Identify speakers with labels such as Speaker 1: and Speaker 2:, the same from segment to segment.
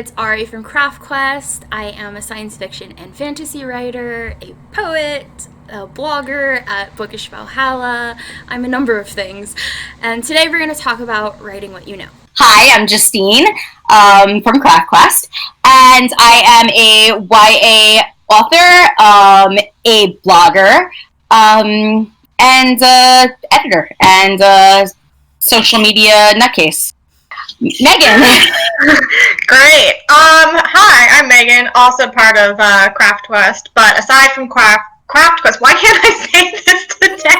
Speaker 1: it's Ari from CraftQuest. I am a science fiction and fantasy writer, a poet, a blogger at Bookish Valhalla. I'm a number of things. And today we're going to talk about writing what you know.
Speaker 2: Hi, I'm Justine from CraftQuest, and I am a YA author, a blogger, and editor, and social media nutcase. Megan.
Speaker 3: Great. Hi, I'm Megan, also part of CraftQuest, but aside from CraftQuest, why can't I say this today?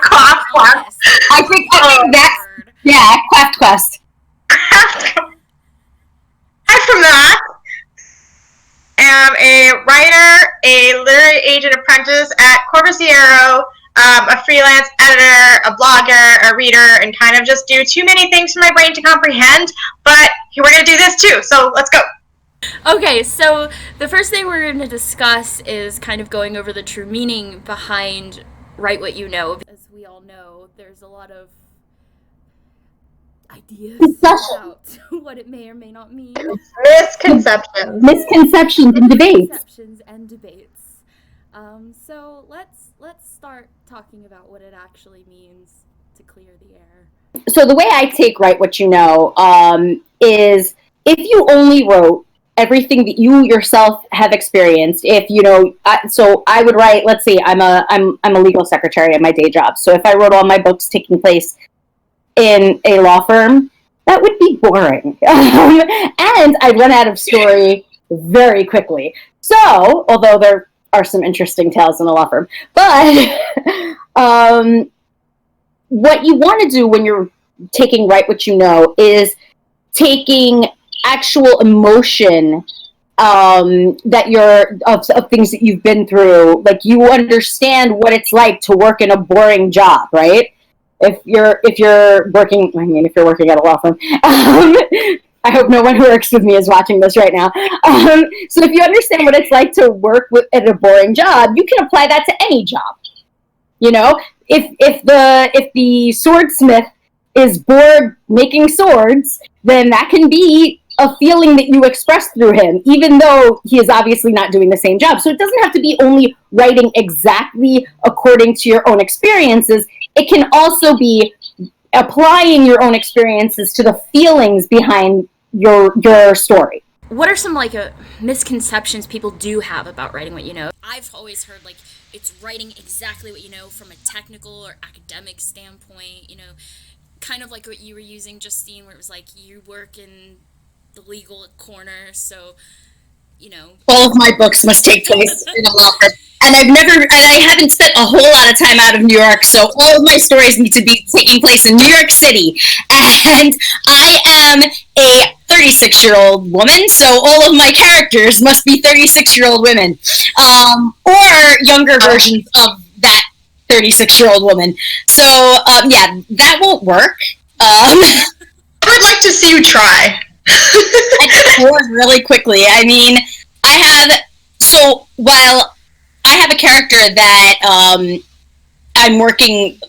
Speaker 3: CraftQuest.
Speaker 2: I think that's, yeah, CraftQuest.
Speaker 3: Aside from that, am a writer, a literary agent apprentice at Corpus Sierra, a freelance editor, a blogger, a reader, and kind of just do too many things for my brain to comprehend, but we're going to do this too, so let's go.
Speaker 1: Okay, so the first thing we're going to discuss is kind of going over the true meaning behind write what you know. As we all know, there's a lot of ideas about what it may or may not mean.
Speaker 3: Misconceptions
Speaker 2: and debates.
Speaker 1: So let's start talking about what it actually means to clear the air.
Speaker 2: So the way I take write what you know is if you only wrote everything that you yourself have experienced, if you know, so I would write. Let's say I'm a legal secretary at my day job. So if I wrote all my books taking place in a law firm, that would be boring, and I'd run out of story very quickly. So although there are some interesting tales in a law firm, but what you want to do when you're taking write what you know is taking actual emotion that you're of things that you've been through. Like, you understand what it's like to work in a boring job, right? If you're working at a law firm, I hope no one who works with me is watching this right now. So if you understand what it's like to work at a boring job, you can apply that to any job. You know, if the swordsmith is bored making swords, then that can be a feeling that you express through him, even though he is obviously not doing the same job. So it doesn't have to be only writing exactly according to your own experiences. It can also be applying your own experiences to the feelings behind your story.
Speaker 1: What are some misconceptions people do have about writing what you know? I've always heard it's writing exactly what you know from a technical or academic standpoint, kind of like what you were using, Justine, where it was you work in the legal corner, so
Speaker 2: all of my books must take place in a law firm. And I haven't spent a whole lot of time out of New York, so all of my stories need to be taking place in New York City. And I am a 36-year-old woman, so all of my characters must be 36-year-old women, or younger versions of that 36-year-old woman. So, yeah, that won't work.
Speaker 3: I would like to see you try.
Speaker 2: I get bored really quickly. I mean, while I have a character that I'm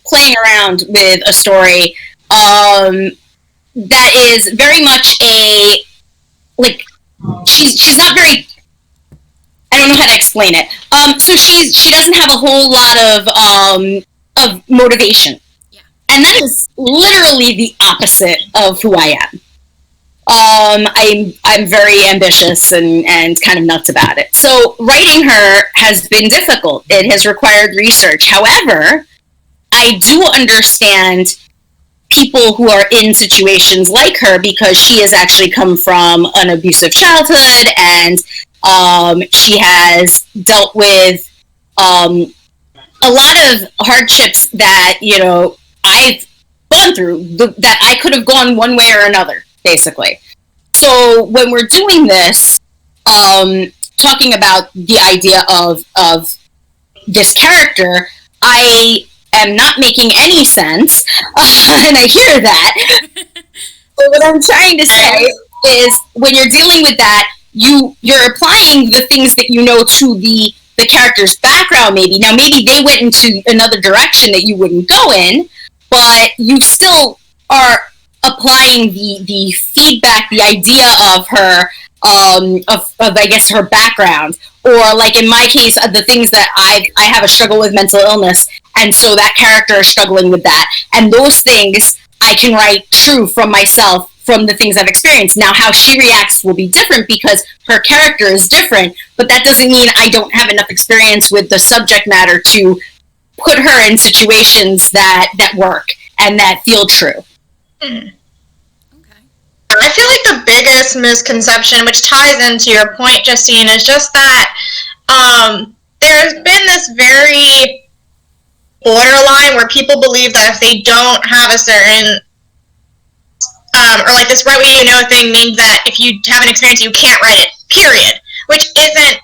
Speaker 2: playing around with a story that is very much she's not very, I don't know how to explain it. So she doesn't have a whole lot of motivation.
Speaker 1: Yeah. And
Speaker 2: that is literally the opposite of who I am. I'm very ambitious and kind of nuts about it. So writing her has been difficult. It has required research. However, I do understand people who are in situations like her, because she has actually come from an abusive childhood, and she has dealt with a lot of hardships that I've gone through, that I could have gone one way or another, basically. So when we're doing this, talking about the idea of this character, I am not making any sense, and I hear that. So what I'm trying to say is, when you're dealing with that, you're applying the things that you know to the character's background, maybe. Now, maybe they went into another direction that you wouldn't go in, but you still are applying the feedback, the idea of her, of I guess her background, or like in my case, the things that I have a struggle with mental illness, and so that character is struggling with that, and those things I can write true from myself, from the things I've experienced. Now, how she reacts will be different because her character is different, but that doesn't mean I don't have enough experience with the subject matter to put her in situations that work and that feel true.
Speaker 3: Okay. I feel like the biggest misconception, which ties into your point, Justine, is just that there's been this very borderline where people believe that if they don't have a certain or like this write what you know thing means that if you have an experience you can't write it, period, which isn't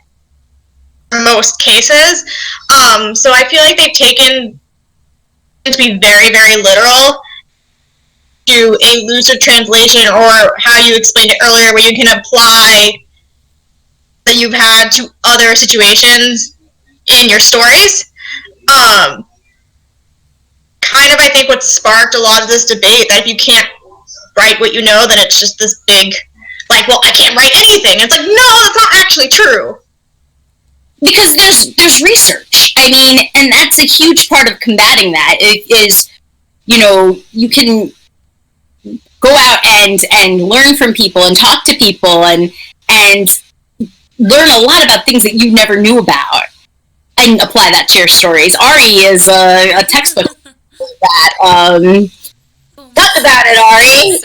Speaker 3: most cases. So I feel like they've taken it to be very, very literal to a looser translation, or how you explained it earlier, where you can apply that you've had to other situations in your stories. Kind of, I think, what sparked a lot of this debate, that if you can't write what you know, then it's just this big, like, well, I can't write anything. It's like, no, that's not actually true.
Speaker 2: Because there's research. I mean, and that's a huge part of combating that. It is, you know, you can go out and learn from people and talk to people and learn a lot about things that you never knew about and apply that to your stories. Ari is a textbook that. Talk about it, Ari.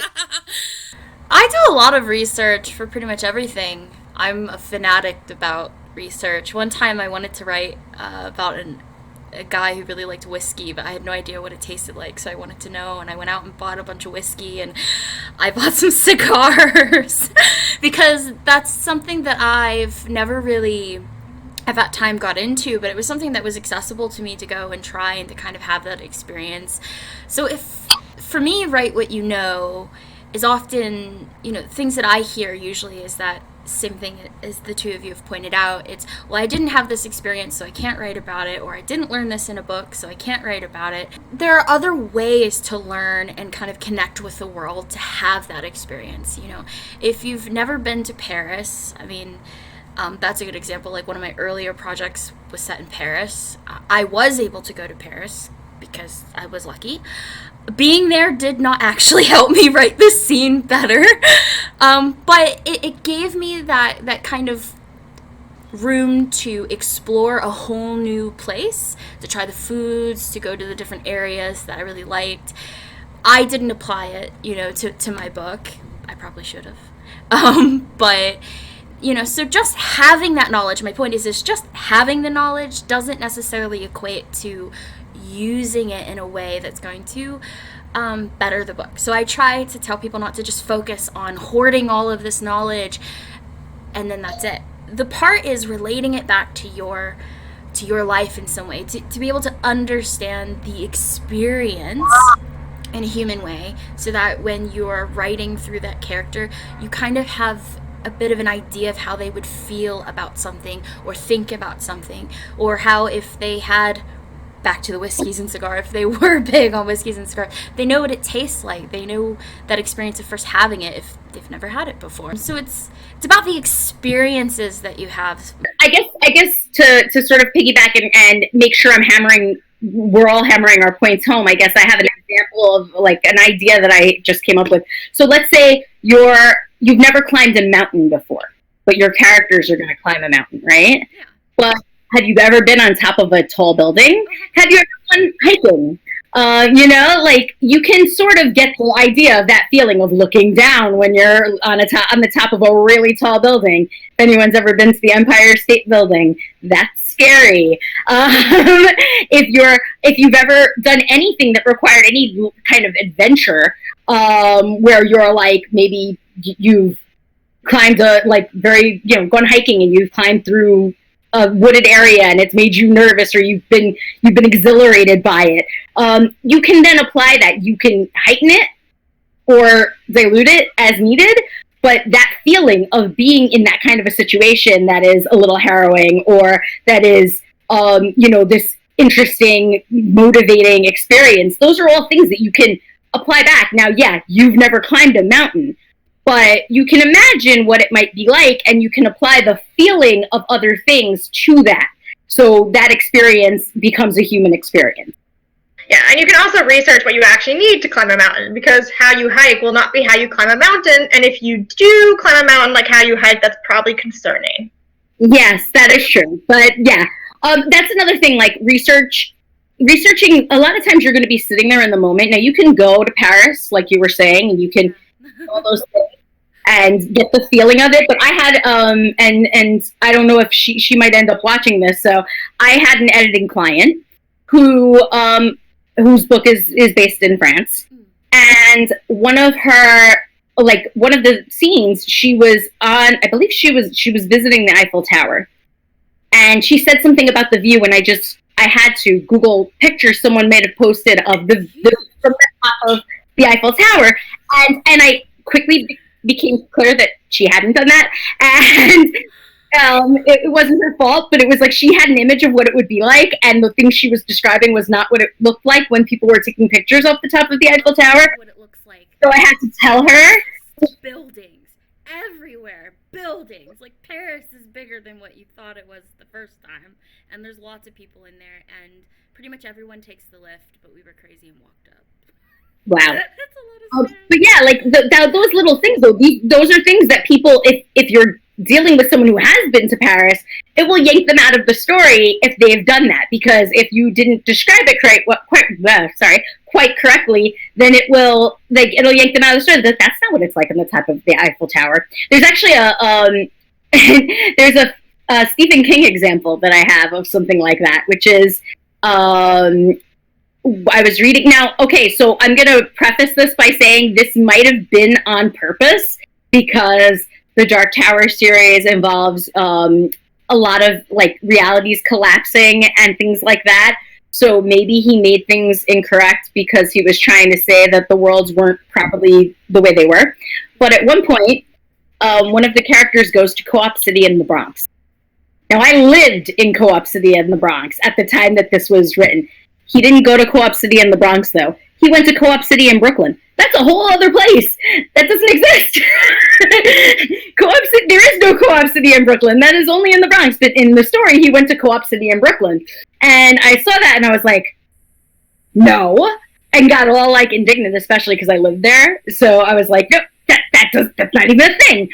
Speaker 1: I do a lot of research for pretty much everything. I'm a fanatic about research. One time I wanted to write about a guy who really liked whiskey, but I had no idea what it tasted like, so I wanted to know, and I went out and bought a bunch of whiskey, and I bought some cigars because that's something that I've never really at that time got into, but it was something that was accessible to me to go and try and to kind of have that experience. So if, for me, write what you know is often, you know, things that I hear usually is that same thing as the two of you have pointed out. It's, well, I didn't have this experience, so I can't write about it, or I didn't learn this in a book, so I can't write about it. There are other ways to learn and kind of connect with the world to have that experience. You know, if you've never been to Paris, I mean, that's a good example. Like, one of my earlier projects was set in Paris. I was able to go to Paris because I was lucky. Being there did not actually help me write this scene better, but it gave me that kind of room to explore a whole new place, to try the foods, to go to the different areas that I really liked. I didn't apply it, you know, to my book. I probably should have, but you know, so just having that knowledge, my point is just having the knowledge doesn't necessarily equate to using it in a way that's going to better the book. So I try to tell people not to just focus on hoarding all of this knowledge and then that's it. The part is relating it back to your life in some way, to be able to understand the experience in a human way, so that when you're writing through that character, you kind of have a bit of an idea of how they would feel about something or think about something, or how, if they had, back to the whiskeys and cigar, if they were big on whiskeys and cigar, they know what it tastes like. They know that experience of first having it if they've never had it before. So it's about the experiences that you have.
Speaker 2: I guess to sort of piggyback and make sure we're all hammering our points home, I guess I have an example of like an idea that I just came up with. So let's say you've never climbed a mountain before, but your characters are going to climb a mountain, right?
Speaker 1: Yeah.
Speaker 2: But have you ever been on top of a tall building? Have you ever gone hiking? You know, like, you can sort of get the idea of that feeling of looking down when you're on the top of a really tall building. If anyone's ever been to the Empire State Building, that's scary. If you've ever done anything that required any kind of adventure, where you're like, maybe you've climbed gone hiking and you've climbed through a wooded area and it's made you nervous, or you've been exhilarated by it, you can then apply that. You can heighten it or dilute it as needed, but that feeling of being in that kind of a situation that is a little harrowing, or that is this interesting, motivating experience, those are all things that you can apply back. Now, yeah, you've never climbed a mountain, but you can imagine what it might be like, and you can apply the feeling of other things to that. So that experience becomes a human experience.
Speaker 3: Yeah, and you can also research what you actually need to climb a mountain, because how you hike will not be how you climb a mountain, and if you do climb a mountain like how you hike, that's probably concerning.
Speaker 2: Yes, that is true. But yeah, that's another thing, like researching, a lot of times you're going to be sitting there in the moment. Now, you can go to Paris, like you were saying, and you can do all those things and get the feeling of it. But I had, and I don't know if she might end up watching this, so I had an editing client whose book is based in France. And one of the scenes, she was on, I believe she was visiting the Eiffel Tower. And she said something about the view, and I had to Google pictures someone may have posted of the from the top of the Eiffel Tower. And I quickly became clear that she hadn't done that. And it wasn't her fault, but it was like she had an image of what it would be like, and the thing she was describing was not what it looked like when people were taking pictures off the top of the Eiffel Tower.
Speaker 1: What it looks like.
Speaker 2: So I had to tell her.
Speaker 1: Buildings. Everywhere. Buildings. Like, Paris is bigger than what you thought it was the first time, and there's lots of people in there, and pretty much everyone takes the lift, but we were crazy and walked up.
Speaker 2: Wow.
Speaker 1: That's a lot of
Speaker 2: But yeah, like those little things, though, those are things that people, if you're dealing with someone who has been to Paris, it will yank them out of the story if they've done that. Because if you didn't describe it quite correctly, then it'll yank them out of the story. That's not what it's like on the top of the Eiffel Tower. There's actually there's a Stephen King example that I have of something like that, which is I was reading now. Okay, so I'm going to preface this by saying this might have been on purpose, because the Dark Tower series involves a lot of like realities collapsing and things like that. So maybe he made things incorrect because he was trying to say that the worlds weren't properly the way they were. But at one point, one of the characters goes to Co-op City in the Bronx. Now, I lived in Co-op City in the Bronx at the time that this was written. He didn't go to Co-op City in the Bronx, though. He went to Co-op City in Brooklyn. That's a whole other place. That doesn't exist. Co-op City, there is no Co-op City in Brooklyn. That is only in the Bronx. But in the story, he went to Co-op City in Brooklyn. And I saw that, and I was like, no. And got all, like, indignant, especially because I lived there. So I was like, nope. That's not even a thing.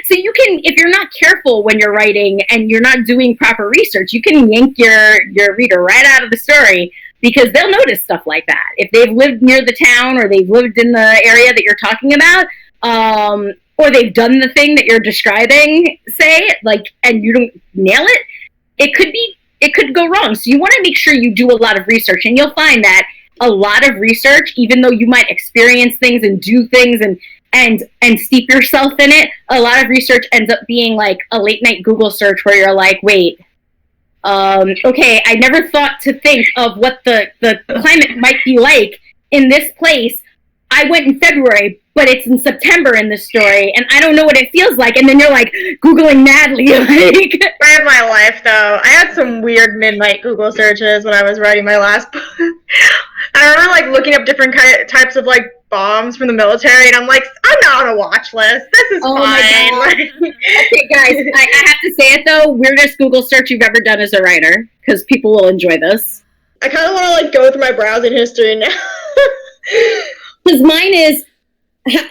Speaker 2: So you can, if you're not careful when you're writing and you're not doing proper research, you can yank your reader right out of the story, because they'll notice stuff like that. If they've lived near the town, or they've lived in the area that you're talking about, or they've done the thing that you're describing, say, like, and you don't nail it, it could go wrong. So you want to make sure you do a lot of research, and you'll find that a lot of research, even though you might experience things and do things and steep yourself in it, a lot of research ends up being like a late night Google search where you're like, wait, okay, I never thought to think of what the climate might be like in this place. I went in February, but it's in September in the story, and I don't know what it feels like. And then you're like Googling madly. Like,
Speaker 3: Of my life, though, I had some weird midnight Google searches when I was writing my last book. I remember like looking up different types of like bombs from the military, and I'm like, I'm not on a watch list. This is fine. Like,
Speaker 2: okay, guys, I have to say it though. Weirdest Google search you've ever done as a writer, because people will enjoy this.
Speaker 3: I kind of want to like go through my browsing history now.
Speaker 2: Because mine is,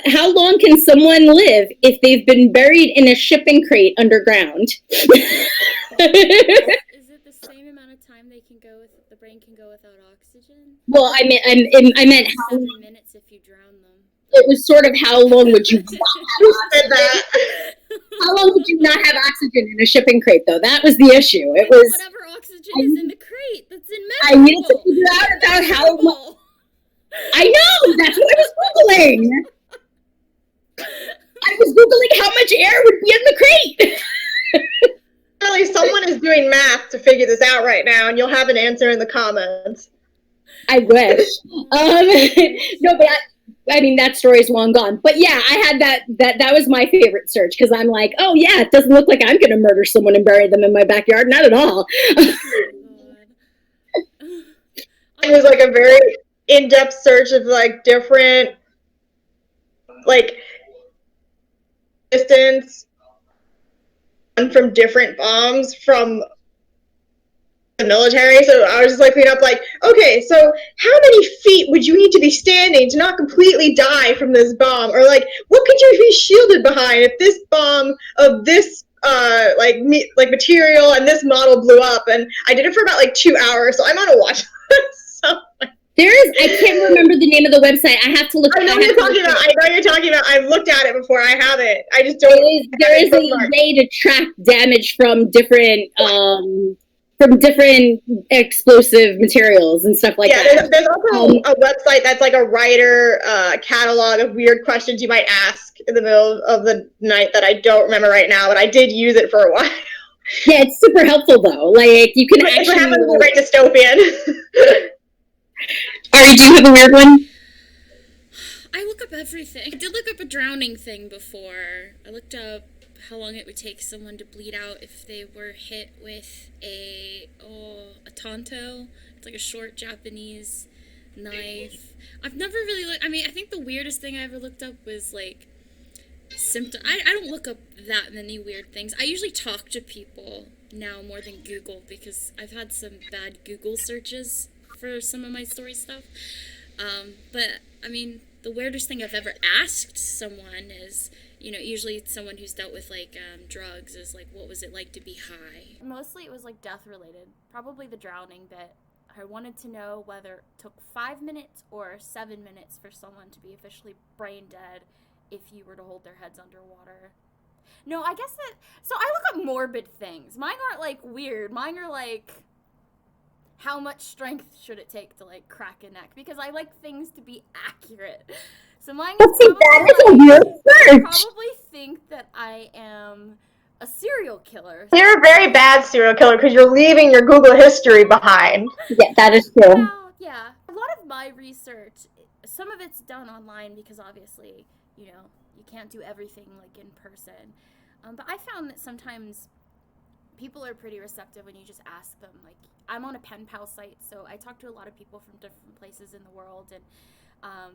Speaker 2: how long can someone live if they've been buried in a shipping crate underground?
Speaker 1: Is it the same amount of time the brain can go without oxygen?
Speaker 2: Well, I meant how
Speaker 1: 7 minutes if you drown them.
Speaker 2: It was sort of how long would you how long would you not have oxygen in a shipping crate, though? That was the issue. It was
Speaker 1: whatever oxygen is in the crate. That's in medical.
Speaker 2: I needed to figure out about how much. I know, that's what I was Googling. I was Googling how much air would be in the crate.
Speaker 3: Really, someone is doing math to figure this out right now, and you'll have an answer in the comments.
Speaker 2: I wish. No, but I mean, that story's long gone. But yeah, I had that was my favorite search, because I'm like, oh yeah, it doesn't look like I'm going to murder someone and bury them in my backyard. Not at all.
Speaker 3: It was like a very in-depth search of like different like distance from different bombs from the military. So I was just like, clean up like, okay, so how many feet would you need to be standing to not completely die from this bomb? Or like, what could you be shielded behind if this bomb of this like material and this model blew up? And I did it for about like 2 hours, so I'm on a watch list. So
Speaker 2: I can't remember the name of the website. I have to look.
Speaker 3: I know you're talking about. I've looked at it before. I have it. I just don't.
Speaker 2: There is a way to track damage from different explosive materials and stuff like that.
Speaker 3: Yeah, there's also a website that's like a writer catalog of weird questions you might ask in the middle of the night that I don't remember right now, but I did use it for a while.
Speaker 2: Yeah, it's super helpful though. Like you can
Speaker 3: actually have a right dystopian.
Speaker 2: Ari, do you have a weird one?
Speaker 1: I look up everything. I did look up a drowning thing before. I looked up how long it would take someone to bleed out if they were hit with a tanto. It's like a short Japanese knife. I've never really looked. I mean, I think the weirdest thing I ever looked up was like symptom. I don't look up that many weird things. I usually talk to people now more than Google because I've had some bad Google searches for some of my story stuff. But I mean, the weirdest thing I've ever asked someone is, you know, usually it's someone who's dealt with like drugs, is like, what was it like to be high? Mostly it was like death related, probably the drowning bit. I wanted to know whether it took 5 minutes or 7 minutes for someone to be officially brain dead if you were to hold their heads underwater. No, I guess that, so I look up morbid things. Mine aren't like weird. Mine are like, how much strength should it take to like crack a neck? Because I like things to be accurate. So mine is probably think that I am a serial killer.
Speaker 3: You're a very bad serial killer because you're leaving your Google history behind.
Speaker 2: Yeah, that is true.
Speaker 1: Well, yeah. A lot of my research, some of it's done online because obviously, you know, you can't do everything like in person. But I found that sometimes people are pretty receptive when you just ask them. Like, I'm on a pen pal site, so I talk to a lot of people from different places in the world. And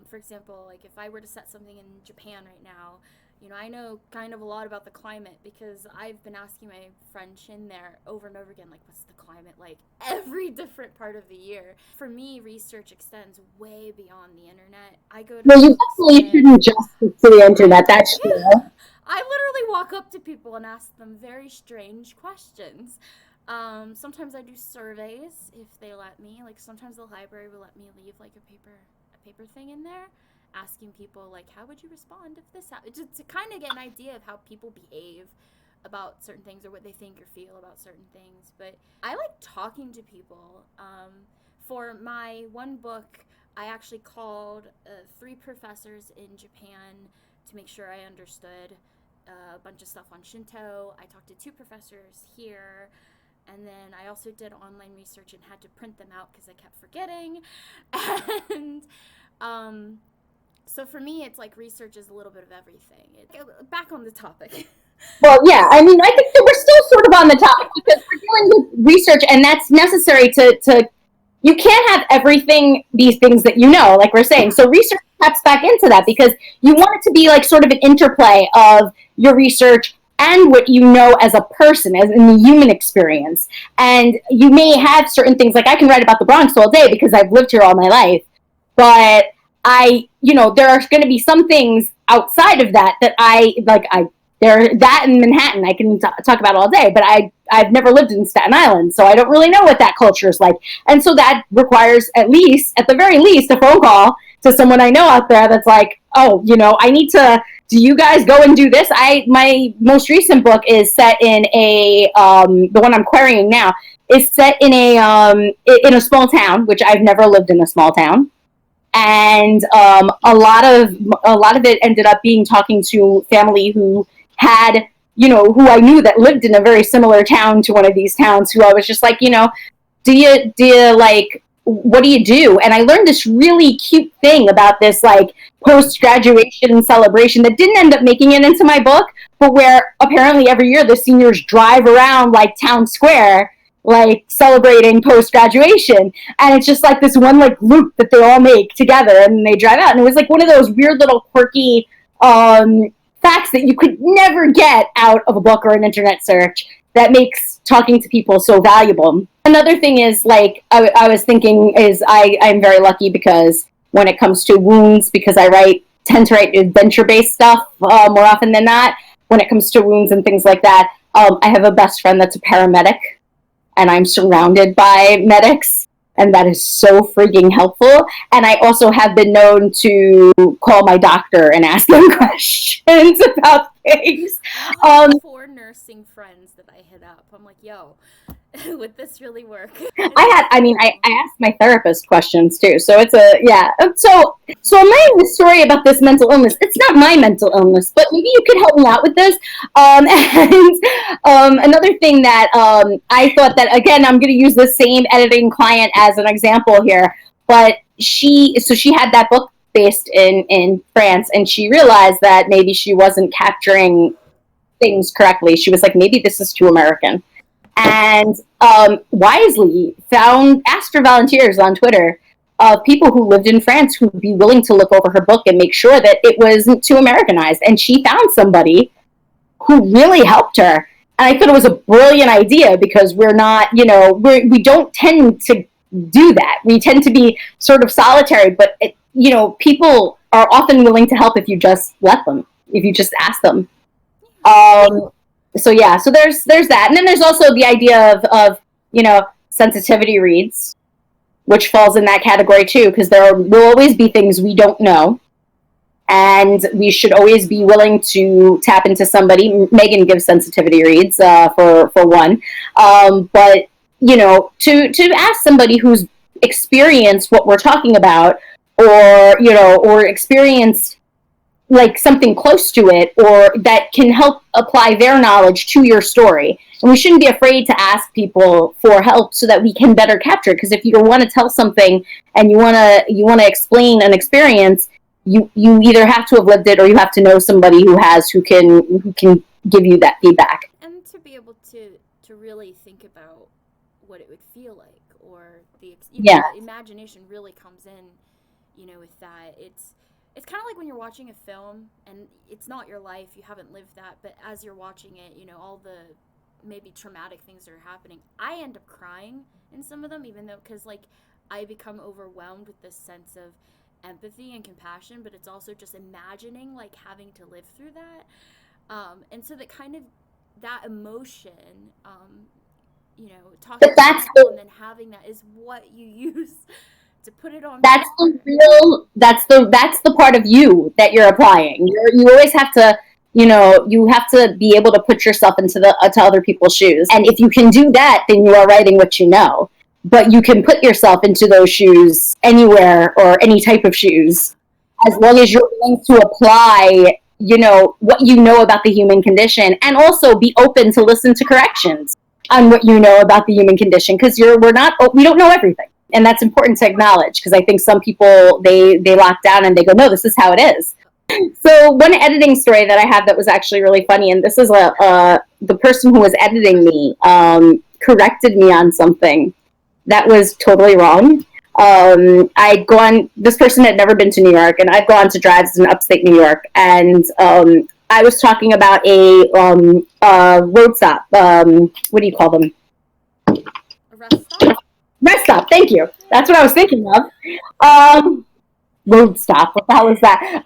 Speaker 1: for example, like if I were to set something in Japan right now, you know, I know kind of a lot about the climate because I've been asking my friend Shin there over and over again, like, what's the climate like every different part of the year? For me, research extends way beyond the internet. I go to
Speaker 2: well, you definitely shouldn't just to the internet, that's true.
Speaker 1: I literally walk up to people and ask them very strange questions. Sometimes I do surveys if they let me. Like sometimes the library will let me leave like a paper thing in there, asking people like, how would you respond if this happened? Just to kind of get an idea of how people behave about certain things or what they think or feel about certain things. But I like talking to people. For my one book, I actually called 3 professors in Japan to make sure I understood a bunch of stuff on Shinto. I talked to 2 professors here, and then I also did online research and had to print them out because I kept forgetting. And so for me, it's like research is a little bit of everything. Back on the topic.
Speaker 2: Well, yeah, I mean, I think that we're still sort of on the topic because we're dealing with research, and that's necessary to you can't have everything be things that you know, like we're saying. So research taps back into that because you want it to be like sort of an interplay of your research and what you know as a person, as in the human experience. And you may have certain things, like I can write about the Bronx all day because I've lived here all my life, but there are going to be some things outside of that that in Manhattan I can talk about all day, but I've never lived in Staten Island, so I don't really know what that culture is like. And so that requires at the very least, a phone call to someone I know out there that's like, oh, I need to, do you guys go and do this? My most recent book is set in the one I'm querying now, is set in a small town, which I've never lived in a small town. And a lot of it ended up being talking to family who had, who I knew that lived in a very similar town to one of these towns, who I was just like, do you like, what do you do? And I learned this really cute thing about this like post-graduation celebration that didn't end up making it into my book, but where apparently every year the seniors drive around like town square, like celebrating post-graduation, and it's just like this one like loop that they all make together and they drive out, and it was like one of those weird little quirky facts that you could never get out of a book or an internet search that makes talking to people so valuable. Another thing is, like, I was thinking is I'm very lucky because when it comes to wounds, because I tend to write adventure-based stuff more often than not, when it comes to wounds and things like that, I have a best friend that's a paramedic, and I'm surrounded by medics, and that is so freaking helpful. And I also have been known to call my doctor and ask them questions about things.
Speaker 1: I have 4 nursing friends that I hit up. I'm like, yo, would this really work?
Speaker 2: I asked my therapist questions too. So it's So my story about this mental illness, it's not my mental illness, but maybe you could help me out with this. Another thing that I thought that, again, I'm going to use the same editing client as an example here, but she had that book based in France, and she realized that maybe she wasn't capturing things correctly. She was like, maybe this is too American. And wisely asked for volunteers on Twitter of people who lived in France who would be willing to look over her book and make sure that it wasn't too Americanized. And she found somebody who really helped her. And I thought it was a brilliant idea because we're not, we don't tend to do that. We tend to be sort of solitary, but, people are often willing to help if you just let them, if you just ask them. So there's that. And then there's also the idea of sensitivity reads, which falls in that category too, because there will always be things we don't know. And we should always be willing to tap into somebody. Megan gives sensitivity reads for one. But, to ask somebody who's experienced what we're talking about, or experienced like something close to it, or that can help apply their knowledge to your story. And we shouldn't be afraid to ask people for help so that we can better capture it. Because if you want to tell something and you want to explain an experience, you either have to have lived it or you have to know somebody who can give you that feedback.
Speaker 1: And to be able to really think about what it would feel like, or the imagination really comes in, with that. It's kind of like when you're watching a film and it's not your life, you haven't lived that, but as you're watching it, all the maybe traumatic things that are happening, I end up crying in some of them, even though, because like I become overwhelmed with this sense of empathy and compassion, but it's also just imagining like having to live through that, and so that kind of that emotion, talking about people and then having that is what you use to put it on.
Speaker 2: That's the part of you that you're applying. You always have to, you have to be able to put yourself into to other people's shoes. And if you can do that, then you are writing what you know. But you can put yourself into those shoes anywhere, or any type of shoes, as long as you're willing to apply, what you know about the human condition, and also be open to listen to corrections on what you know about the human condition, because we don't know everything. And that's important to acknowledge, because I think some people, they lock down and they go, no, this is how it is. So one editing story that I have that was actually really funny, and this is the person who was editing me corrected me on something that was totally wrong. This person had never been to New York, and I'd gone to drives in upstate New York, and I was talking about a road stop. What do you call them?
Speaker 1: A rest stop?
Speaker 2: Rest stop, thank you. That's what I was thinking of. Road stop, what the hell is that?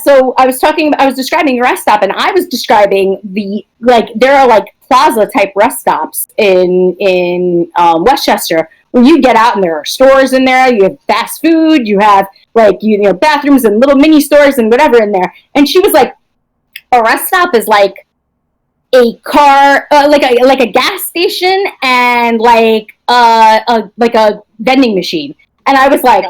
Speaker 2: So I was describing a rest stop, and I was describing there are like plaza type rest stops in Westchester, where you get out and there are stores in there, you have fast food, you have bathrooms and little mini stores and whatever in there. And she was like, a rest stop is like a car, like a gas station, and like a vending machine. And I was like,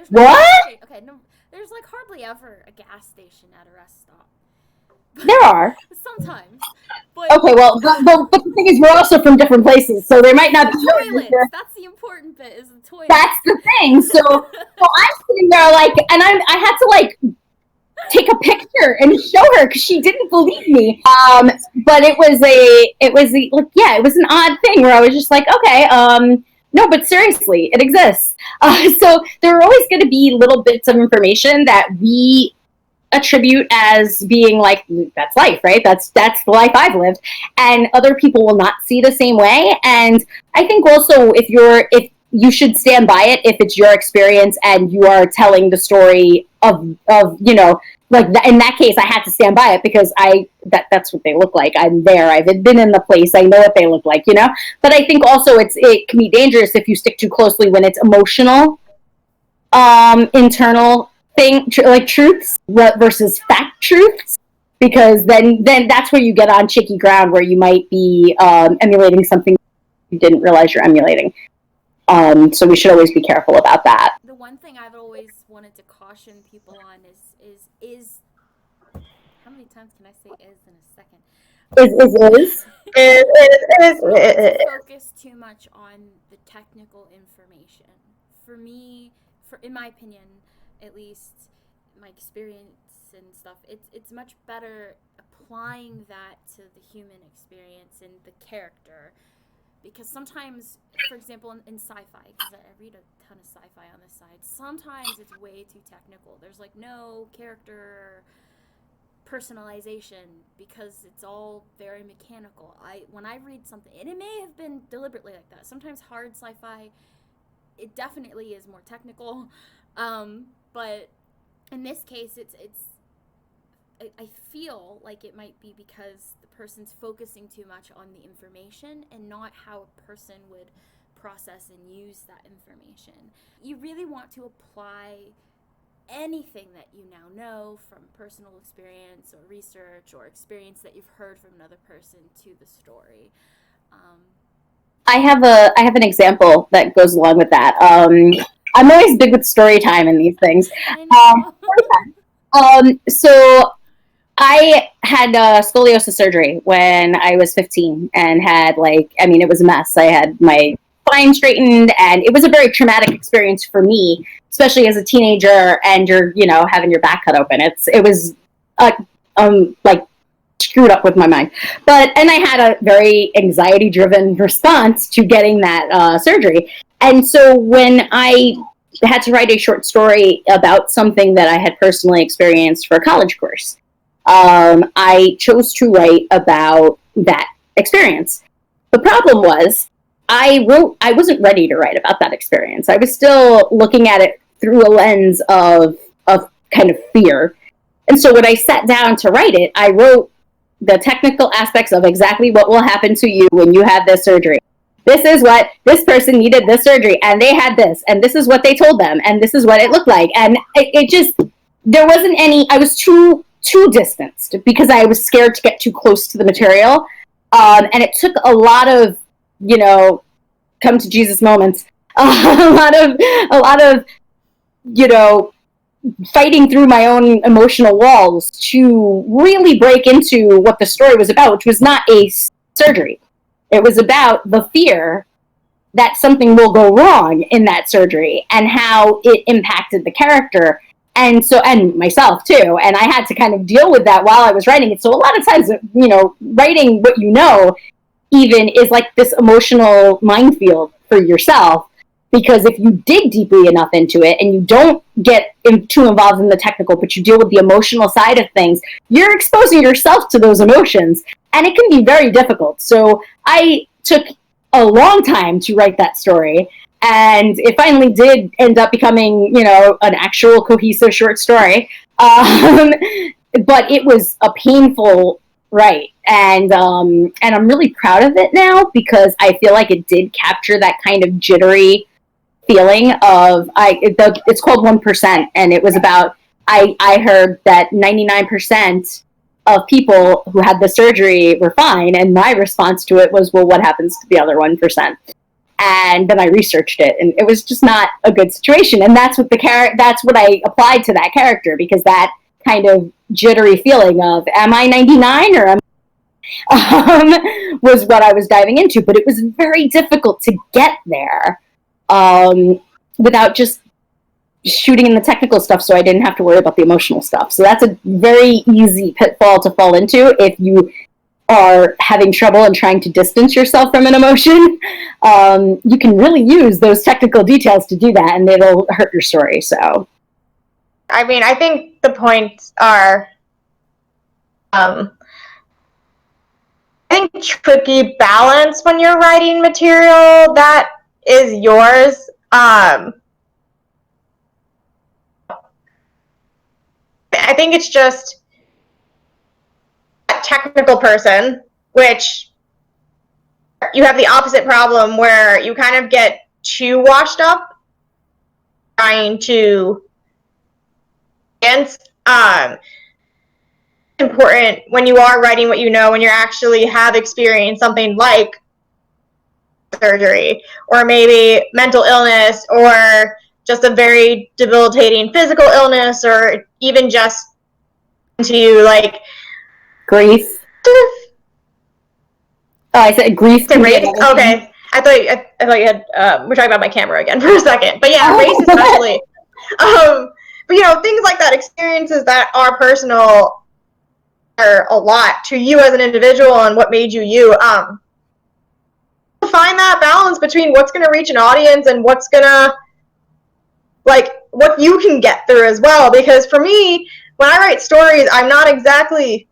Speaker 2: what?
Speaker 1: Okay, no, there's like hardly ever a gas station at a rest stop.
Speaker 2: There are.
Speaker 1: Sometimes. But
Speaker 2: okay, well, but the thing is, we're also from different places, so there might not be
Speaker 1: toilets. That's the important bit, is the toilet.
Speaker 2: That's the thing. So I'm sitting there and I had to take a picture and show her because she didn't believe me. But it was an odd thing where I was just like, okay, no, but seriously, it exists. So there are always going to be little bits of information that we attribute as being like, that's life, right? That's the life I've lived, and other people will not see the same way. And I think also if you should stand by it if it's your experience and you are telling the story of like in that case I had to stand by it because that's what they look like. I'm there. I've been in the place. I know what they look like, But I think also it can be dangerous if you stick too closely when it's emotional, internal thing, like truths versus fact truths, because then that's where you get on shaky ground where you might be emulating something you didn't realize you're emulating. So we should always be careful about that.
Speaker 1: The one thing I've always wanted to caution people on is how many times can I say is in a second? Focus too much on the technical information. For me, in my opinion, at least, my experience and stuff, it's much better applying that to the human experience and the character. Because sometimes, for example, in sci-fi, because I read a ton of sci-fi on this side, sometimes it's way too technical. There's like no character personalization because it's all very mechanical. When I read something, and it may have been deliberately like that. Sometimes hard sci-fi, it definitely is more technical, but in this case, I feel like it might be because the person's focusing too much on the information and not how a person would process and use that information. You really want to apply anything that you now know from personal experience or research or experience that you've heard from another person to the story.
Speaker 2: I have an example that goes along with that. I'm always big with story time in these things. So I had scoliosis surgery when I was 15 and had it was a mess. I had my spine straightened and it was a very traumatic experience for me, especially as a teenager and you're, having your back cut open. It was screwed up with my mind. And I had a very anxiety driven response to getting that surgery. And so when I had to write a short story about something that I had personally experienced for a college course, I chose to write about that experience. The problem was I wasn't ready to write about that experience. I was still looking at it through a lens of kind of fear. And so when I sat down to write it, I wrote the technical aspects of exactly what will happen to you when you have this surgery. This is what this person needed this surgery, and they had this, and this is what they told them, and this is what it looked like. And there wasn't any, I was too distanced because I was scared to get too close to the material. And it took a lot of, come to Jesus moments, a lot of, fighting through my own emotional walls to really break into what the story was about, which was not a surgery. It was about the fear that something will go wrong in that surgery and how it impacted the character. And myself too. And I had to kind of deal with that while I was writing it. So a lot of times, writing what even is like this emotional minefield for yourself. Because if you dig deeply enough into it and you don't get too involved in the technical, but you deal with the emotional side of things, you're exposing yourself to those emotions. And it can be very difficult. So I took a long time to write that story. And it finally did end up becoming, an actual cohesive short story. But it was a painful write. And I'm really proud of it now because I feel like it did capture that kind of jittery feeling of, it's called 1%. And it was about, I heard that 99% of people who had the surgery were fine. And my response to it was, well, what happens to the other 1%? And then I researched it, and it was just not a good situation. And that's what that's what I applied to that character, because that kind of jittery feeling of, am I 99 or was what I was diving into. But it was very difficult to get there without just shooting in the technical stuff so I didn't have to worry about the emotional stuff. So that's a very easy pitfall to fall into if you are having trouble and trying to distance yourself from an emotion. You can really use those technical details to do that, and it'll hurt your story. So,
Speaker 3: I mean, I think the points are, I think, tricky balance when you're writing material that is yours. I think it's just a technical person, which you have the opposite problem where you kind of get too washed up trying to against important when you are writing what you know, when you actually have experienced something like surgery or maybe mental illness or just a very debilitating physical illness or even just to you like
Speaker 2: grief. I said grief.
Speaker 3: Race? Okay. I thought you had we're talking about my camera again for a second. But yeah, race especially. But you know, things like that, experiences that are personal are a lot to you as an individual and what made you you. Find that balance between what's gonna reach an audience and what's gonna like what you can get through as well. Because for me, when I write stories, I'm not exactly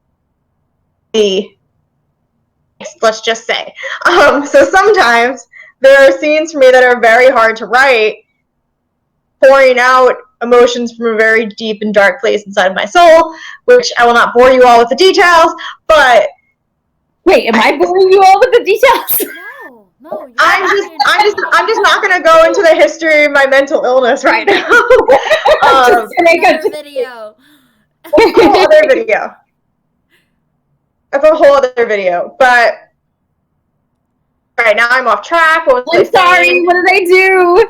Speaker 3: the let's just say. So sometimes there are scenes for me that are very hard to write, pouring out emotions from a very deep and dark place inside of my soul, which I will not bore you all with the details, but
Speaker 2: wait, am I boring you all with the details?
Speaker 1: No,
Speaker 3: I'm just not going to go into the history of my mental illness right now.
Speaker 1: Another video.
Speaker 3: That's a whole other video. That's a whole other video. But right now I'm off track.
Speaker 2: I'm sorry. What did I do?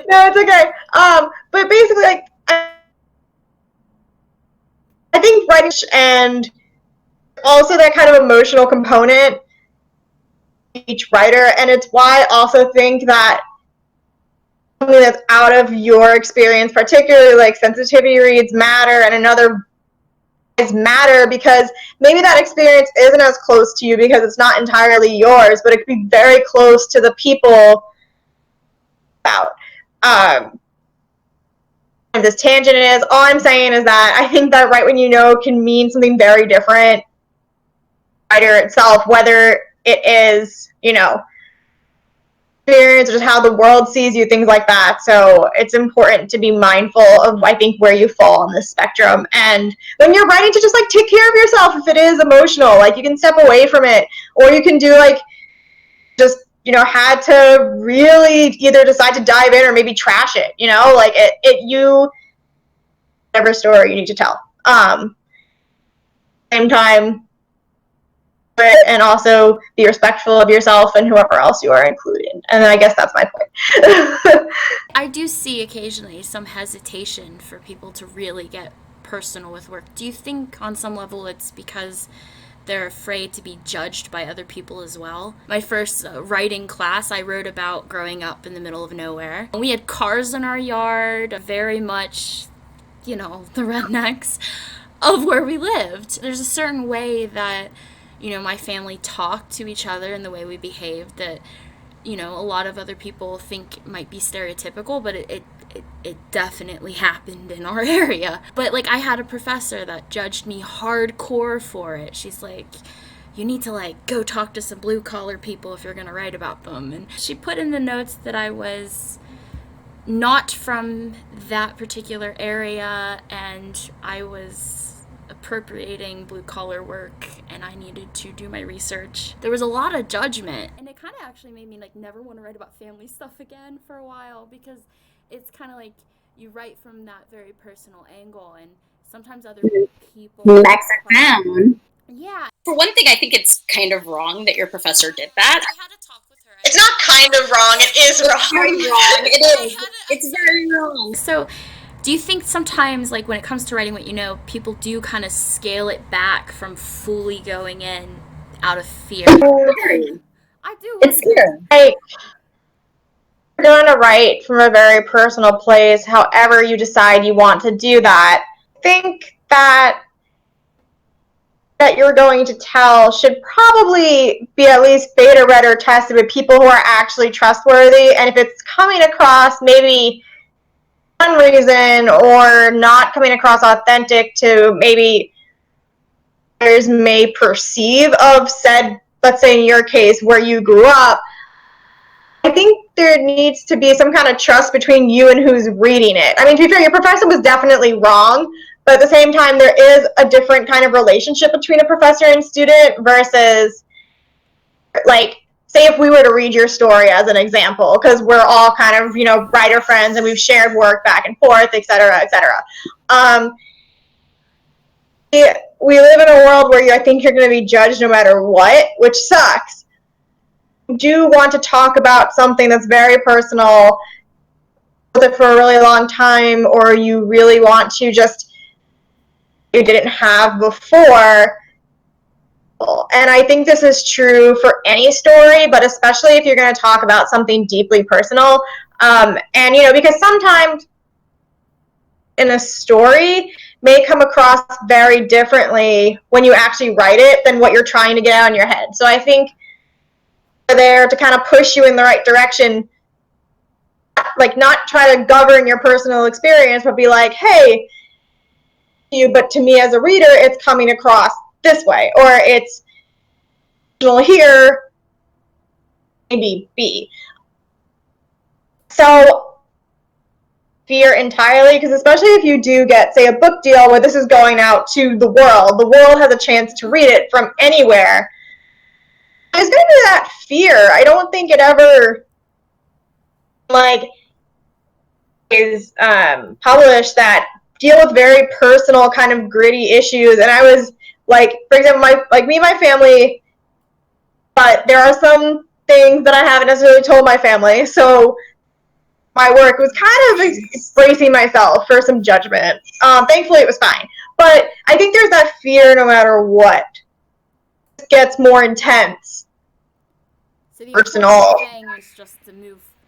Speaker 3: No, it's okay. But basically, like I think writing and also that kind of emotional component each writer, and it's why I also think that something that's out of your experience, particularly like sensitivity reads matter and another is matter because maybe that experience isn't as close to you because it's not entirely yours, but it could be very close to the people about. This tangent is, all I'm saying is that I think that Write When You Know can mean something very different writer itself, whether it is, you know, experience or just how the world sees you, things like that. So it's important to be mindful of, I think, where you fall on this spectrum. And when you're writing, to just like take care of yourself if it is emotional. Like you can step away from it, or you can do like just, you know, had to really either decide to dive in or maybe trash it, you know, like you whatever story you need to tell. Same time, and also be respectful of yourself and whoever else you are including. And I guess that's my point.
Speaker 1: I do see occasionally some hesitation for people to really get personal with work. Do you think on some level it's because they're afraid to be judged by other people as well? My first writing class, I wrote about growing up in the middle of nowhere. We had cars in our yard, very much, you know, the rednecks of where we lived. There's a certain way that, you know, my family talked to each other and the way we behaved that, you know, a lot of other people think might be stereotypical, but it definitely happened in our area. But like, I had a professor that judged me hardcore for it. She's like, you need to like go talk to some blue collar people if you're gonna write about them. And she put in the notes that I was not from that particular area and I was appropriating blue collar work and I needed to do my research. There was a lot of judgment, and it kind of actually made me like never want to write about family stuff again for a while, because it's kind of like you write from that very personal angle, and sometimes other people
Speaker 2: max it down.
Speaker 1: Yeah.
Speaker 2: For one thing, I think it's kind of wrong that your professor did that.
Speaker 1: I had to talk with her.
Speaker 3: It's not kind of wrong, it is wrong.
Speaker 2: It's very wrong. It is. It's very wrong.
Speaker 1: So do you think sometimes, like, when it comes to writing what you know, people do kind of scale it back from fully going in out of fear?
Speaker 2: I do.
Speaker 3: It's fear. You're going to write from a very personal place, however you decide you want to do that. I think that you're going to tell should probably be at least beta read or tested with people who are actually trustworthy. And if it's coming across maybe one reason or not coming across authentic to maybe others may perceive of said, let's say in your case, where you grew up, I think there needs to be some kind of trust between you and who's reading it. I mean, to be fair, your professor was definitely wrong, but at the same time, there is a different kind of relationship between a professor and student versus, like, say if we were to read your story as an example, because we're all kind of, you know, writer friends and we've shared work back and forth, et cetera, et cetera. We live in a world where I think you're going to be judged no matter what, which sucks. Do want to talk about something that's very personal for a really long time, or you really want to just you didn't have before. And I think this is true for any story, but especially if you're going to talk about something deeply personal. And, you know, because sometimes in a story may come across very differently when you actually write it than what you're trying to get out in your head. So I think there to kind of push you in the right direction, like not try to govern your personal experience, but be like, hey, but to me as a reader, it's coming across this way, or it's here, maybe B. So fear entirely, because especially if you do get, say, a book deal where this is going out to the world has a chance to read it from anywhere. There's going to be that fear. I don't think it ever, like, is published that deal with very personal, kind of gritty issues. And I was, like, for example, me and my family, but there are some things that I haven't necessarily told my family. So my work was kind of bracing myself for some judgment. Thankfully, it was fine. But I think there's that fear no matter what. It gets more intense.
Speaker 1: So the
Speaker 3: Personal.
Speaker 1: thing is just to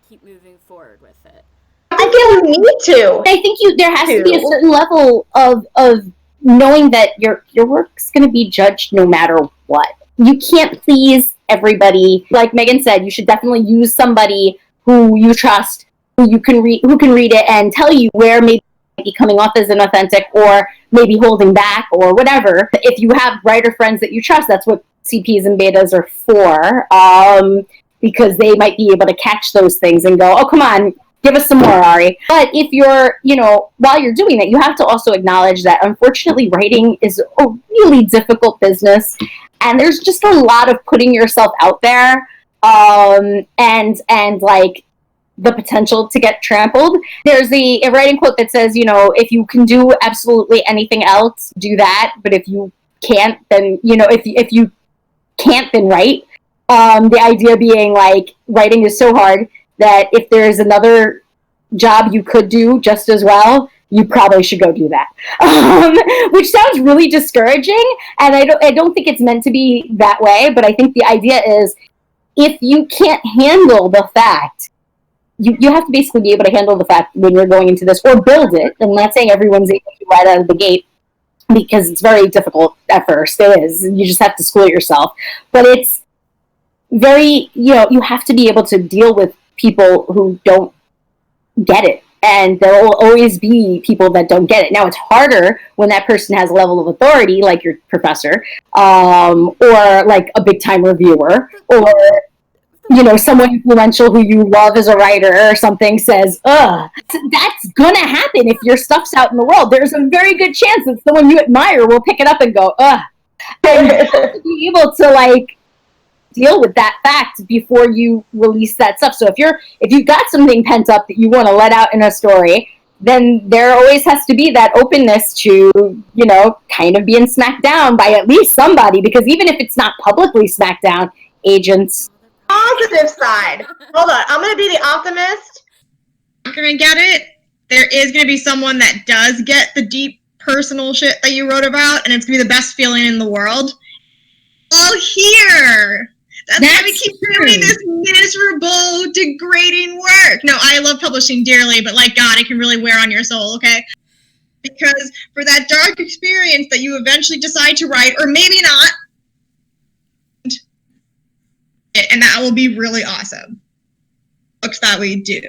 Speaker 1: keep moving forward with it.
Speaker 3: I think you need to.
Speaker 2: I think there has to be a certain level of knowing that your work's going to be judged no matter what. You can't please everybody. Like Megan said, you should definitely use somebody who you trust, who can read it and tell you where maybe coming off as inauthentic or maybe holding back or whatever. If you have writer friends that you trust, that's what CPs and betas are for, because they might be able to catch those things and go, oh, come on, give us some more, Ari. But if you're, while you're doing it, you have to also acknowledge that unfortunately writing is a really difficult business, and there's just a lot of putting yourself out there, and like the potential to get trampled. There's a writing quote that says, if you can do absolutely anything else, do that. But if you can't, then, if you can't, then write. The idea being like writing is so hard that if there's another job you could do just as well, you probably should go do that. Which sounds really discouraging, and I don't think it's meant to be that way, but I think the idea is if you can't handle the fact, you have to basically be able to handle the fact when you're going into this, or build it. I'm not saying everyone's able to right out of the gate, because it's very difficult at first. It is. You just have to school yourself. But it's very, you have to be able to deal with people who don't get it. And there will always be people that don't get it. Now, it's harder when that person has a level of authority, like your professor, or like a big-time reviewer, or someone influential who you love as a writer or something says, ugh. That's gonna happen if your stuff's out in the world. There's a very good chance that someone you admire will pick it up and go, ugh. And you have to be able to, like, deal with that fact before you release that stuff. So if you've got something pent up that you want to let out in a story, then there always has to be that openness to, kind of being smacked down by at least somebody, because even if it's not publicly smacked down, agents.
Speaker 3: Positive side. Hold on, I'm going to be the optimist. I'm going to get it. There is going to be someone that does get the deep personal shit that you wrote about, and it's going to be the best feeling in the world. Oh, here! That's why we keep doing this miserable, degrading work. No, I love publishing dearly, but like God, it can really wear on your soul, okay? Because for that dark experience that you eventually decide to write, or maybe not, and that will be really awesome. Books that we do.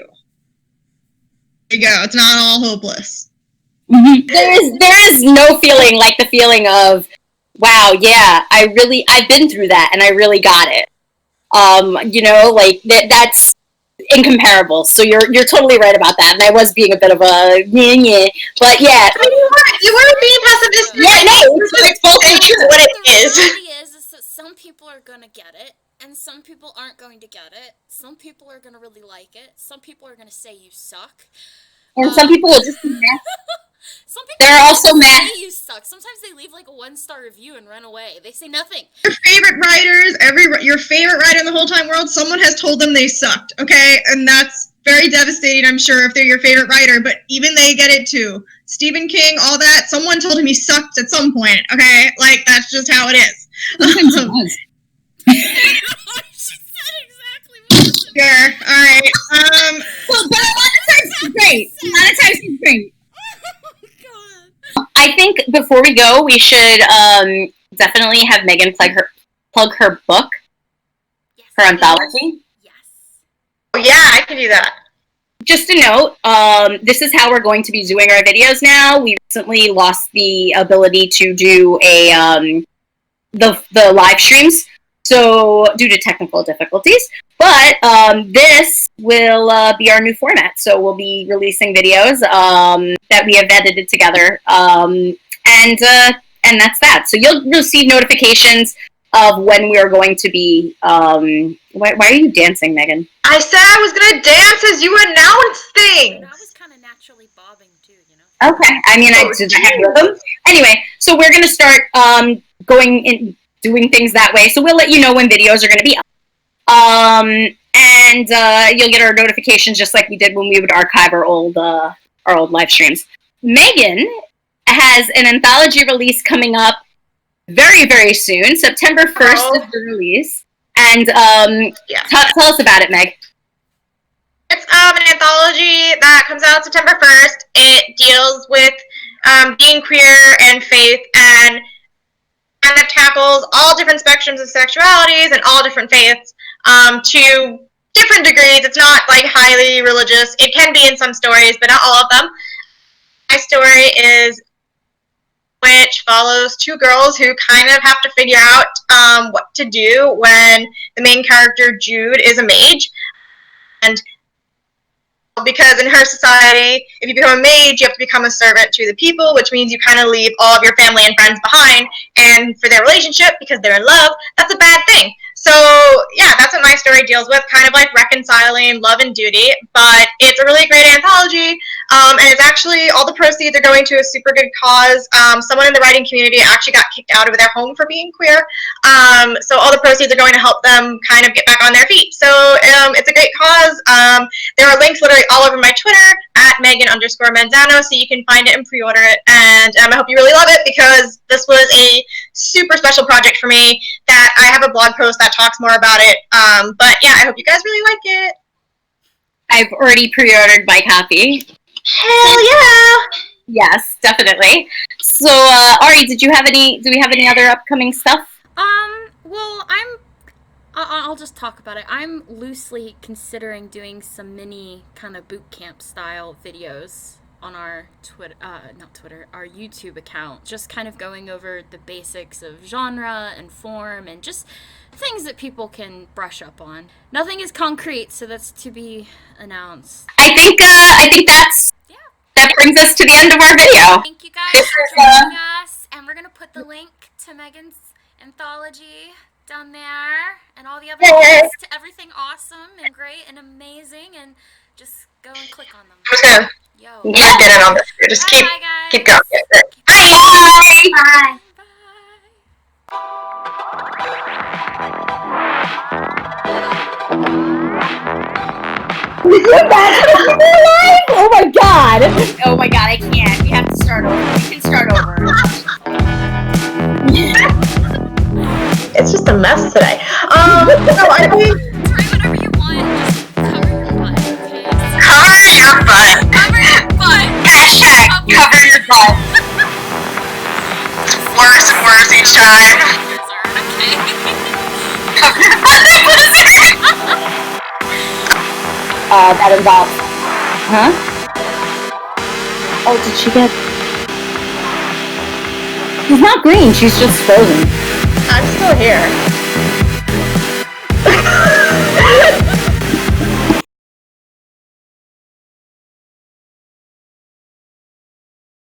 Speaker 3: There you go. It's not all hopeless.
Speaker 2: Mm-hmm. There is no feeling like the feeling of, wow, yeah, I've been through that and I really got it. Like that's incomparable. So you're totally right about that. And I was being a bit of a but yeah.
Speaker 3: You weren't being pessimistic.
Speaker 2: Yeah, no, it's both true.
Speaker 3: What it is.
Speaker 1: The reality is that some people are gonna get it, and some people aren't going to get it. Some people are gonna really like it. Some people are gonna say you suck.
Speaker 2: And some people will just be mad.
Speaker 1: Some people
Speaker 2: they're also mad.
Speaker 1: Say you suck. Sometimes they leave like a 1-star review and run away. They say nothing.
Speaker 3: Your favorite writers, your favorite writer in the whole time world, someone has told them they sucked, okay? And that's very devastating, I'm sure, if they're your favorite writer, but even they get it too. Stephen King, all that, someone told him he sucked at some point, okay? Like, that's just how it is.
Speaker 2: Sometimes it was.
Speaker 1: She said exactly what it was.
Speaker 3: Sure, alright.
Speaker 2: Well, but a lot of times it's great. A lot of times it's great. I think before we go, we should definitely have Megan plug her book,
Speaker 1: yes,
Speaker 2: her anthology.
Speaker 1: Yes.
Speaker 3: Oh, yeah, I can do that.
Speaker 2: Just a note, this is how we're going to be doing our videos now. We recently lost the ability to do the live streams, so due to technical difficulties. But this will be our new format. So we'll be releasing videos that we have edited together, and that's that. So you'll receive notifications of when we are going to be. Why are you dancing, Megan?
Speaker 3: I said I was gonna dance as you announced things.
Speaker 1: I was kind of naturally bobbing too, you know.
Speaker 2: Okay, I mean I did have rhythm. Anyway, so we're gonna start going in doing things that way. So we'll let you know when videos are gonna be up. And you'll get our notifications just like we did when we would archive our old live streams. Megan has an anthology release coming up very, very soon. September 1st is the release. And tell us about it, Meg.
Speaker 3: It's an anthology that comes out September 1st. It deals with being queer and faith, and kind of tackles all different spectrums of sexualities and all different faiths to different degrees. It's not like highly religious. It can be in some stories, but not all of them. My story is which follows two girls who kind of have to figure out what to do when the main character, Jude, is a mage. And because in her society, if you become a mage, you have to become a servant to the people, which means you kind of leave all of your family and friends behind. And for their relationship, because they're in love, that's a bad thing. So, yeah, that's what my story deals with, kind of like reconciling love and duty. But it's a really great anthology, and it's actually, all the proceeds are going to a super good cause. Someone in the writing community actually got kicked out of their home for being queer. So all the proceeds are going to help them kind of get back on their feet. So it's a great cause. There are links literally all over my Twitter, at Megan_Manzano, so you can find it and pre-order it. And I hope you really love it, because this was a super special project for me that I have a blog post that talks more about it. But yeah, I hope you guys really like it.
Speaker 2: I've already pre-ordered my copy.
Speaker 3: Hell yeah!
Speaker 2: Yes, definitely. So, Ari, do we have any other upcoming stuff?
Speaker 1: Well, I'll just talk about it. I'm loosely considering doing some mini kind of boot camp style videos on our our YouTube account, just kind of going over the basics of genre and form and just things that people can brush up on. Nothing is concrete, so that's to be announced.
Speaker 2: I think that brings us to the end of our video.
Speaker 1: Thank you guys for joining us, and we're gonna put the link to Megan's anthology down there and all the other links to everything awesome and great and amazing, and just go and click on them.
Speaker 3: I'm just gonna get in on this. Just keep going.
Speaker 2: Bye.
Speaker 3: Bye.
Speaker 2: We did that! Oh my god! Oh my god, I can't. We have to start over. We can start over.
Speaker 3: It's just a mess today.
Speaker 1: whatever you want. Just cover your butt, okay?
Speaker 3: Cover your butt.
Speaker 1: Cover your butt.
Speaker 3: Hashtag cover your butt. Worse and worse each time.
Speaker 1: Okay.
Speaker 2: That involves. Huh? Oh, did she get? She's not green. She's just frozen.
Speaker 3: I'm still here.